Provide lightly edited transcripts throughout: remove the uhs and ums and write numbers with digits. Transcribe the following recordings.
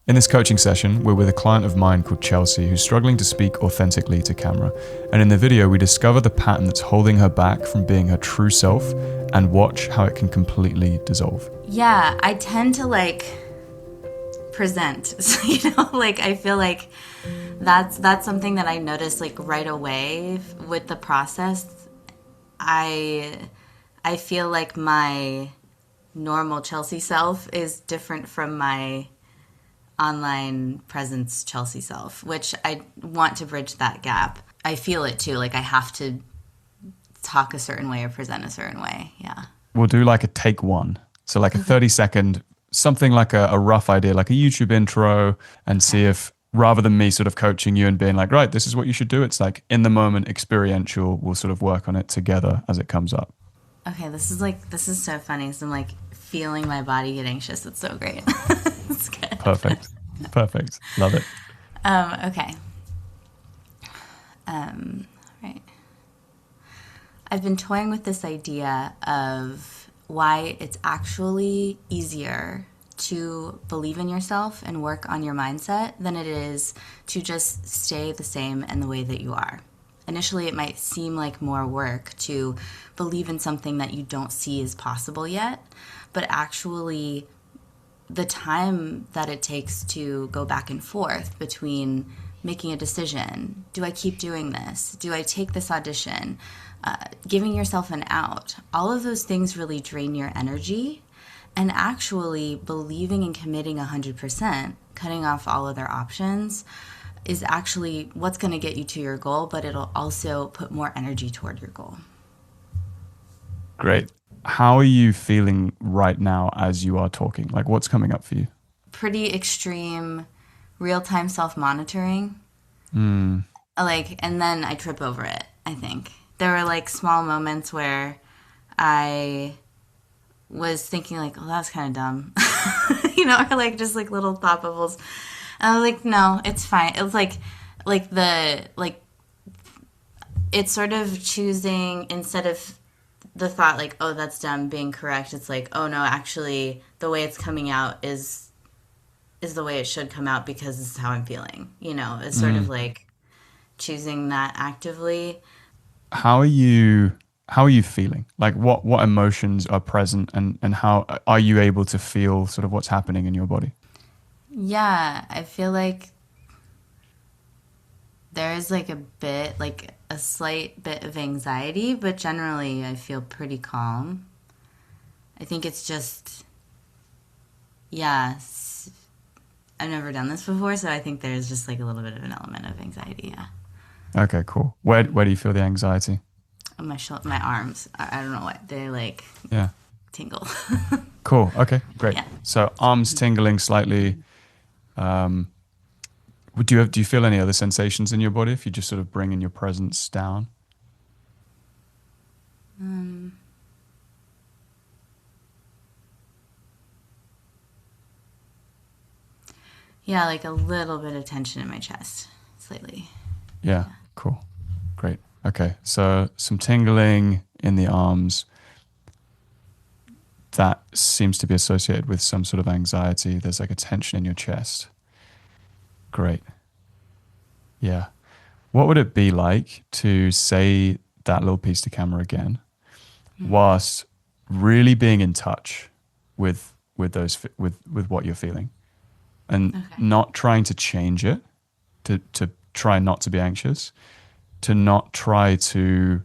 In this coaching session, we're with a client of mine called Chelsea who's struggling to speak authentically to camera. And in the video, we discover the pattern that's holding her back from being her true self and watch how it can completely dissolve. Yeah, I tend to present. So, I feel like that's something that I noticed right away with the process. I feel like my normal Chelsea self is different from my online presence Chelsea self, which I want to bridge that gap. I feel it too. I have to talk a certain way or present a certain way. Yeah. We'll do a take one. So a 30-second, something like a rough idea, like a YouTube intro, and see if rather than me sort of coaching you and being like, right, this is what you should do. It's in the moment experiential. We'll sort of work on it together as it comes up. Okay. This is so funny. So I'm feeling my body get anxious. It's so great. It's good. Perfect. Love it. Okay. Right. I've been toying with this idea of why it's actually easier to believe in yourself and work on your mindset than it is to just stay the same and the way that you are. Initially, it might seem like more work to believe in something that you don't see as possible yet, but actually the time that it takes to go back and forth between making a decision, do I keep doing this? Do I take this audition? Giving yourself an out. All of those things really drain your energy, and actually believing and committing 100%, cutting off all other options, is actually what's going to get you to your goal, but it'll also put more energy toward your goal. Great. How are you feeling right now as you are talking? What's coming up for you? Pretty extreme real-time self-monitoring. And then I trip over it, I think. There were small moments where I was thinking oh, that was kind of dumb. Or just little thought bubbles. And I was no, it's fine. It was it's sort of choosing instead of the thought oh, that's dumb being correct. It's oh no, actually the way it's coming out is the way it should come out because this is how I'm feeling. It's sort of choosing that actively. How are you feeling? What emotions are present and how are you able to feel sort of what's happening in your body? Yeah, I feel there is a slight bit of anxiety, but generally I feel pretty calm. I think it's just, I've never done this before, so I think there's just a little bit of an element of anxiety, yeah. Okay, cool. Where do you feel the anxiety? On my arms. I don't know what, they tingle. Cool, okay, great. Yeah. So arms tingling slightly. Do you feel any other sensations in your body if you just sort of bring in your presence down? Yeah, a little bit of tension in my chest, slightly. Yeah, cool. Great. Okay, so some tingling in the arms. That seems to be associated with some sort of anxiety. There's a tension in your chest. Great. Yeah. What would it be like to say that little piece to camera again, whilst really being in touch with what you're feeling, and not trying to change it, to try not to be anxious, to not try to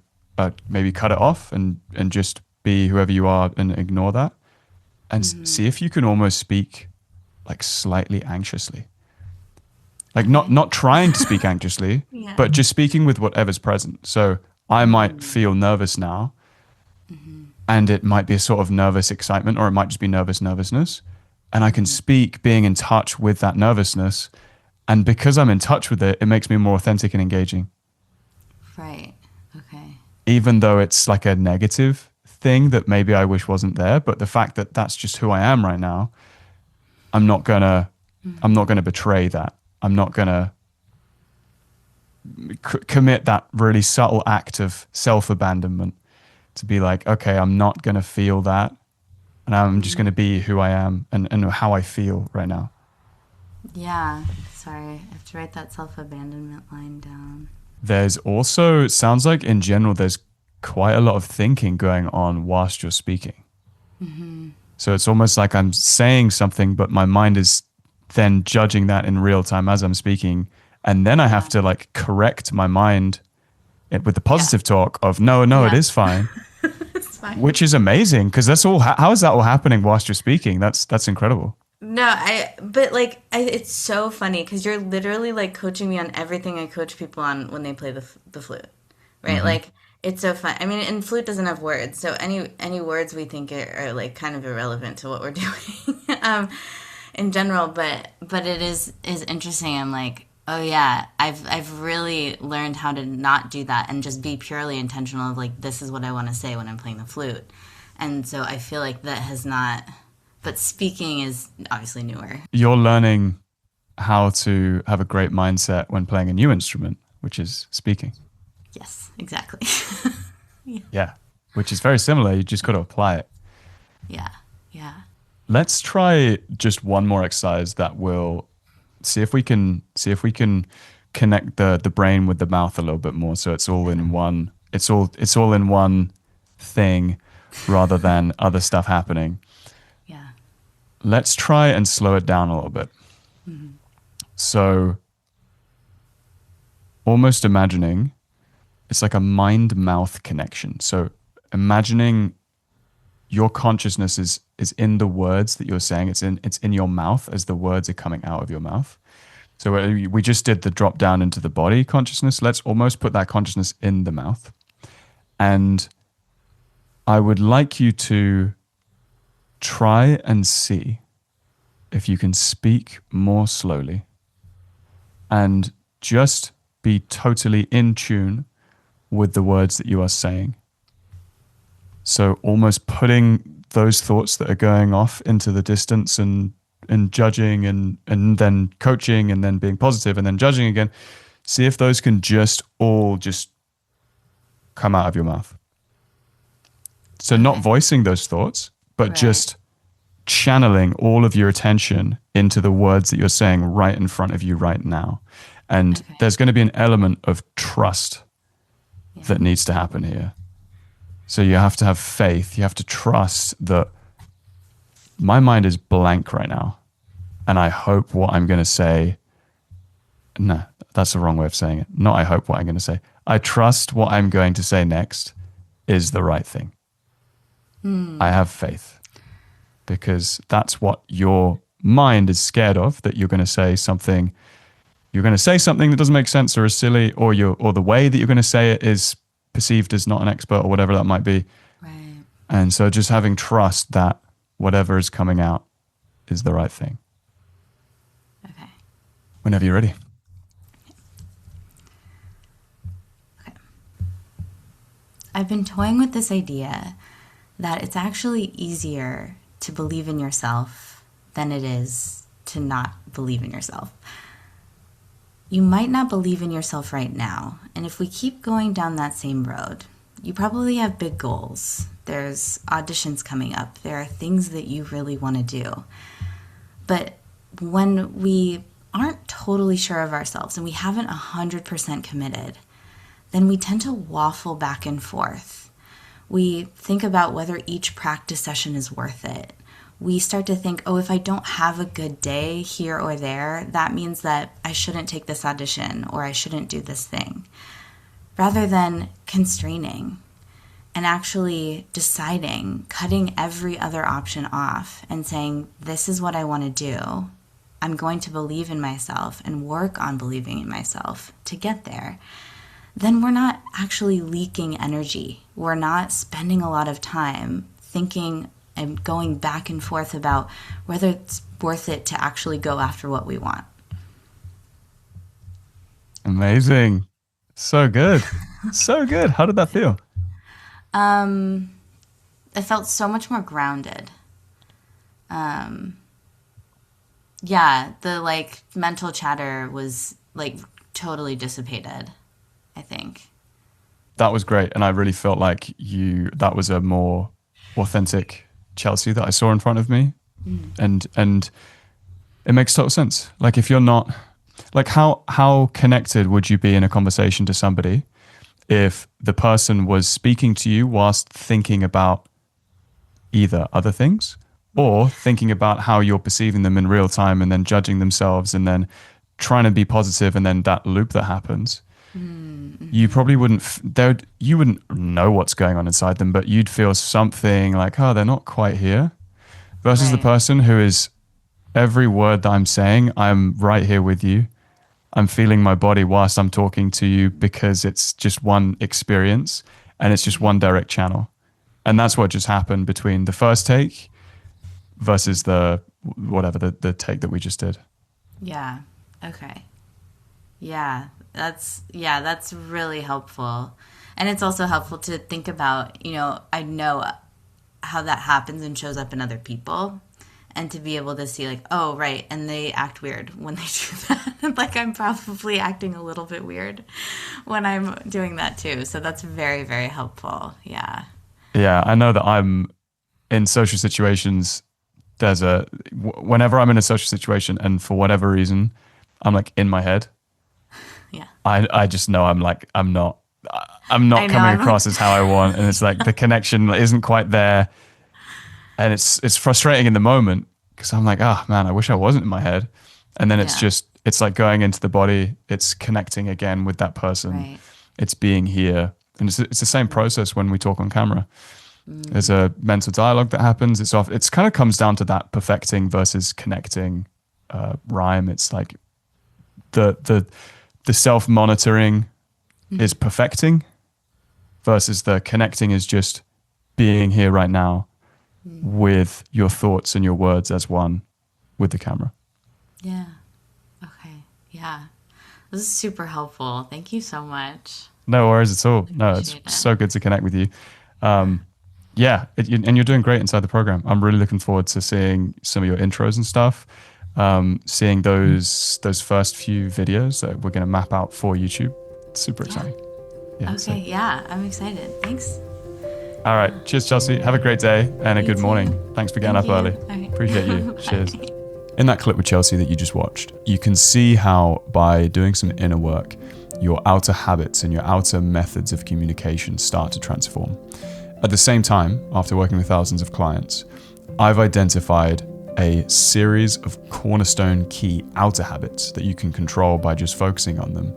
maybe cut it off and just be whoever you are and ignore that, and see if you can almost speak slightly anxiously. Not trying to speak anxiously, but just speaking with whatever's present. So I might feel nervous now, and it might be a sort of nervous excitement, or it might just be nervousness. And I can speak being in touch with that nervousness. And because I'm in touch with it, it makes me more authentic and engaging. Right. Okay. Even though it's a negative thing that maybe I wish wasn't there, but the fact that that's just who I am right now, I'm not gonna betray that. I'm not gonna commit that really subtle act of self-abandonment to be okay, I'm not gonna feel that, and I'm just gonna be who I am and how I feel right now. Yeah. Sorry, I have to write that self-abandonment line down. There's also, it sounds like in general, there's quite a lot of thinking going on whilst you're speaking. So it's almost like I'm saying something, but my mind is then judging that in real time as I'm speaking. And then I have Yeah. to like correct my mind with the Yeah. positive talk of, no, no, it Yeah. is fine, It's fine. which is amazing because that's all, how is that all happening whilst you're speaking? That's incredible. No, but like, it's so funny because you're literally like coaching me on everything I coach people on when they play the flute, right? Hmm. Like, it's so fun. I mean, and flute doesn't have words, so any words we think are like kind of irrelevant to what we're doing, in general. But it is interesting. I'm like, oh yeah, I've really learned how to not do that and just be purely intentional of like, this is what I want to say when I'm playing the flute, and so I feel like that has not. But speaking is obviously newer. You're learning how to have a great mindset when playing a new instrument, which is speaking. Yes, exactly. Yeah, which is very similar. You just got to apply it. Yeah, yeah. Let's try just one more exercise that will see if we can connect the brain with the mouth a little bit more. So it's all in one. It's all in one thing, rather than other stuff happening. Yeah. Let's try and slow it down a little bit. So almost imagining it's like a mind mouth connection. So imagining your consciousness is in the words that you're saying. It's in your mouth as the words are coming out of your mouth. So we just did the drop down into the body consciousness. Let's almost put that consciousness in the mouth. And I would like you to try and see if you can speak more slowly and just be totally in tune with the words that you are saying. So almost putting those thoughts that are going off into the distance and judging and then coaching and then being positive and then judging again. See if those can just all just come out of your mouth. So not Okay. voicing those thoughts, but Right. just channeling all of your attention into the words that you're saying right in front of you right now. And Okay. there's going to be an element of trust Yeah. that needs to happen here. So you have to have faith. You have to trust that my mind is blank right now. And I hope what I'm going to say, no, that's the wrong way of saying it. Not I hope what I'm going to say. I trust what I'm going to say next is the right thing. I have faith because that's what your mind is scared of, that you're going to say something. You're going to say something that doesn't make sense or is silly, or the way that you're going to say it is perceived as not an expert or whatever that might be. Right. And so just having trust that whatever is coming out is the right thing. Okay. Whenever you're ready. Okay. I've been toying with this idea that it's actually easier to believe in yourself than it is to not believe in yourself. You might not believe in yourself right now, and if we keep going down that same road, you probably have big goals. There's auditions coming up. There are things that you really want to do. But when we aren't totally sure of ourselves and we haven't 100% committed, then we tend to waffle back and forth. We think about whether each practice session is worth it. We start to think, oh, if I don't have a good day here or there, that means that I shouldn't take this audition or I shouldn't do this thing. Rather than constraining and actually deciding, cutting every other option off and saying, this is what I want to do. I'm going to believe in myself and work on believing in myself to get there. Then we're not actually leaking energy. We're not spending a lot of time thinking and going back and forth about whether it's worth it to actually go after what we want. Amazing. So good. So good. How did that feel? I felt so much more grounded. Yeah, the like mental chatter was like totally dissipated, I think. That was great. And I really felt like that was a more authentic Chelsea that I saw in front of me. And It makes total sense. Like if you're not, like how connected would you be in a conversation to somebody if the person was speaking to you whilst thinking about either other things or thinking about how you're perceiving them in real time and then judging themselves and then trying to be positive, and then that loop that happens. You probably you wouldn't know what's going on inside them, but you'd feel something like, oh, they're not quite here. Versus the Right. person who is, every word that I'm saying, I'm right here with you. I'm feeling my body whilst I'm talking to you because it's just one experience and it's just one direct channel. And that's what just happened between the first take versus the take that we just did. Yeah. Okay. That's really helpful. And it's also helpful to think about, I know how that happens and shows up in other people, and to be able to see like, oh, right, and they act weird when they do that. Like I'm probably acting a little bit weird when I'm doing that too. So that's very, very helpful. Yeah. Yeah, I know that I'm in social situations. Whenever I'm in a social situation and for whatever reason, I'm like in my head, Yeah. I just know I'm not I know, coming across as how I want, and it's like the connection isn't quite there, and it's frustrating in the moment because I'm like, oh man, I wish I wasn't in my head, and then it's like going into the body, it's connecting again with that person, Right. it's being here, and it's the same process when we talk on camera. There's a mental dialogue that happens. It's kind of comes down to that perfecting versus connecting rhyme. It's like the self-monitoring is perfecting versus the connecting is just being here right now with your thoughts and your words as one with the camera. Yeah. Okay. Yeah. This is super helpful. Thank you so much. No worries at all. No, it's Appreciate it. so good to connect with you. And you're doing great inside the program. I'm really looking forward to seeing some of your intros and stuff. Seeing those first few videos that we're going to map out for YouTube. It's super exciting. Yeah, so- Okay. Yeah. I'm excited. Thanks. all right. Cheers, Chelsea. Have a great day and a You good too. morning. Thanks for getting Thank up you. early. Okay. Appreciate you. Bye. Cheers. In that clip with Chelsea that you just watched, you can see how by doing some inner work, your outer habits and your outer methods of communication start to transform. At the same time, after working with thousands of clients, I've identified a series of cornerstone key outer habits that you can control by just focusing on them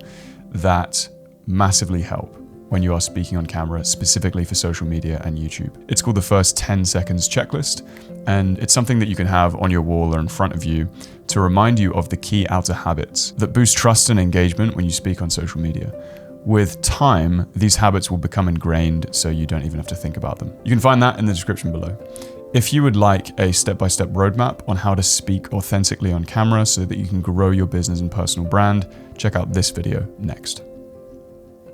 that massively help when you are speaking on camera, specifically for social media and YouTube. It's called the First 10 Seconds Checklist, and it's something that you can have on your wall or in front of you to remind you of the key outer habits that boost trust and engagement when you speak on social media. With time, these habits will become ingrained so you don't even have to think about them. You can find that in the description below. If you would like a step-by-step roadmap on how to speak authentically on camera so that you can grow your business and personal brand, check out this video next.